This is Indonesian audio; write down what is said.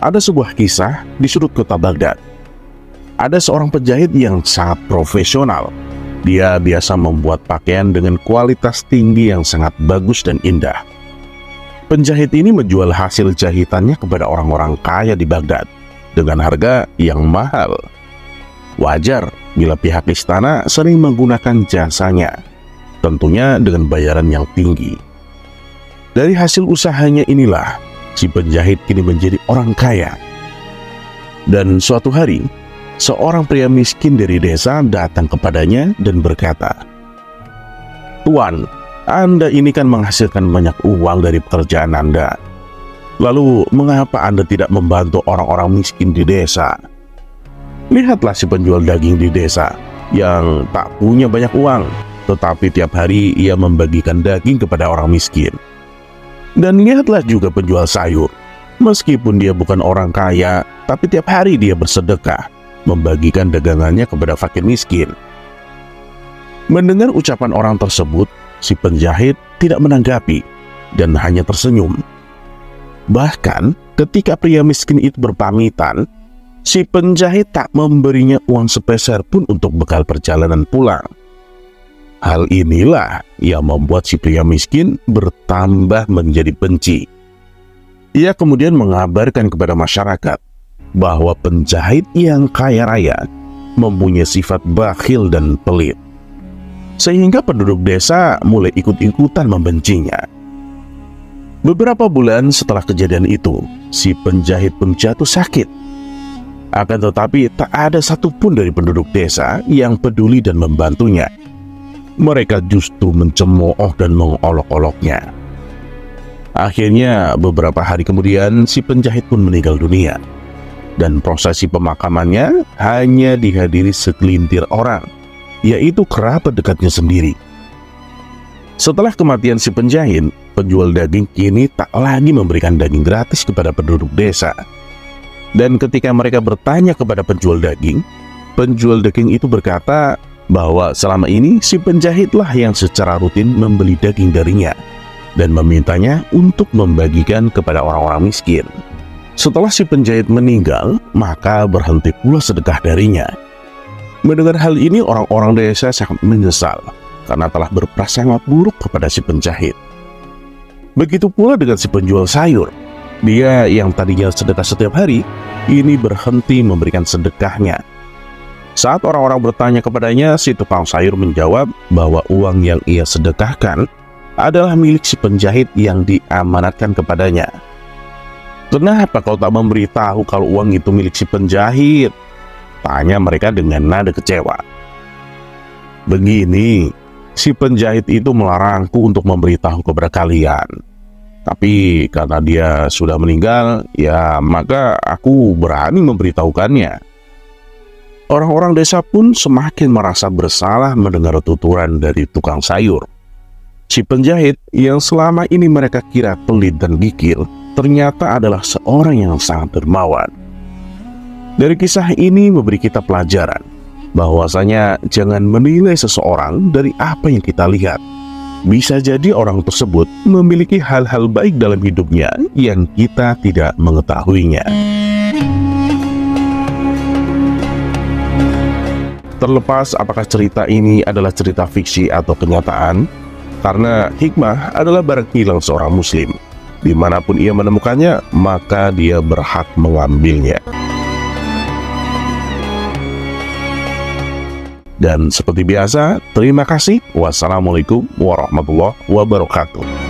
Ada sebuah kisah di sudut kota Baghdad. Ada seorang penjahit yang sangat profesional. Dia biasa membuat pakaian dengan kualitas tinggi yang sangat bagus dan indah. Penjahit ini menjual hasil jahitannya kepada orang-orang kaya di Baghdad dengan harga yang mahal. Wajar bila pihak istana sering menggunakan jasanya, tentunya dengan bayaran yang tinggi. Dari hasil usahanya inilah si penjahit kini menjadi orang kaya. Dan suatu hari, seorang pria miskin dari desa datang kepadanya dan berkata, "Tuan, Anda ini kan menghasilkan banyak uang dari pekerjaan Anda. Lalu mengapa Anda tidak membantu orang-orang miskin di desa? Lihatlah si penjual daging di desa yang tak punya banyak uang, tetapi tiap hari ia membagikan daging kepada orang miskin. Dan lihatlah juga penjual sayur, meskipun dia bukan orang kaya, tapi tiap hari dia bersedekah, membagikan dagangannya kepada fakir miskin." Mendengar ucapan orang tersebut, si penjahit tidak menanggapi dan hanya tersenyum. Bahkan ketika pria miskin itu berpamitan, si penjahit tak memberinya uang sepeser pun untuk bekal perjalanan pulang. Hal inilah yang membuat si pria miskin bertambah menjadi benci. Ia kemudian mengabarkan kepada masyarakat bahwa penjahit yang kaya raya mempunyai sifat bakhil dan pelit, sehingga penduduk desa mulai ikut-ikutan membencinya. Beberapa bulan setelah kejadian itu, si penjahit pun jatuh sakit. Akan tetapi tak ada satupun dari penduduk desa yang peduli dan membantunya. Mereka justru mencemooh dan mengolok-oloknya. Akhirnya beberapa hari kemudian si penjahit pun meninggal dunia. Dan prosesi pemakamannya hanya dihadiri segelintir orang, yaitu kerabat dekatnya sendiri. Setelah kematian si penjahit, penjual daging kini tak lagi memberikan daging gratis kepada penduduk desa. Dan ketika mereka bertanya kepada penjual daging itu berkata bahwa selama ini si penjahitlah yang secara rutin membeli daging darinya dan memintanya untuk membagikan kepada orang-orang miskin. Setelah si penjahit meninggal, maka berhenti pula sedekah darinya. Mendengar hal ini, orang-orang desa sangat menyesal karena telah berprasangka buruk kepada si penjahit. Begitu pula dengan si penjual sayur. Dia yang tadinya sedekah setiap hari, ini berhenti memberikan sedekahnya. Saat orang-orang bertanya kepadanya, si tukang sayur menjawab bahwa uang yang ia sedekahkan adalah milik si penjahit yang diamanatkan kepadanya. "Kenapa kau tak memberitahu kalau uang itu milik si penjahit?" tanya mereka dengan nada kecewa. "Begini, si penjahit itu melarangku untuk memberitahu kepada kalian. Tapi karena dia sudah meninggal, ya maka aku berani memberitahukannya." Orang-orang desa pun semakin merasa bersalah mendengar tuturan dari tukang sayur. Si penjahit yang selama ini mereka kira pelit dan gigil, ternyata adalah seorang yang sangat dermawan. Dari kisah ini memberi kita pelajaran bahwasanya jangan menilai seseorang dari apa yang kita lihat. Bisa jadi orang tersebut memiliki hal-hal baik dalam hidupnya yang kita tidak mengetahuinya. Terlepas apakah cerita ini adalah cerita fiksi atau kenyataan, karena hikmah adalah barang hilang seorang muslim. Dimanapun ia menemukannya, maka dia berhak mengambilnya. Dan seperti biasa, terima kasih. Wassalamualaikum warahmatullahi wabarakatuh.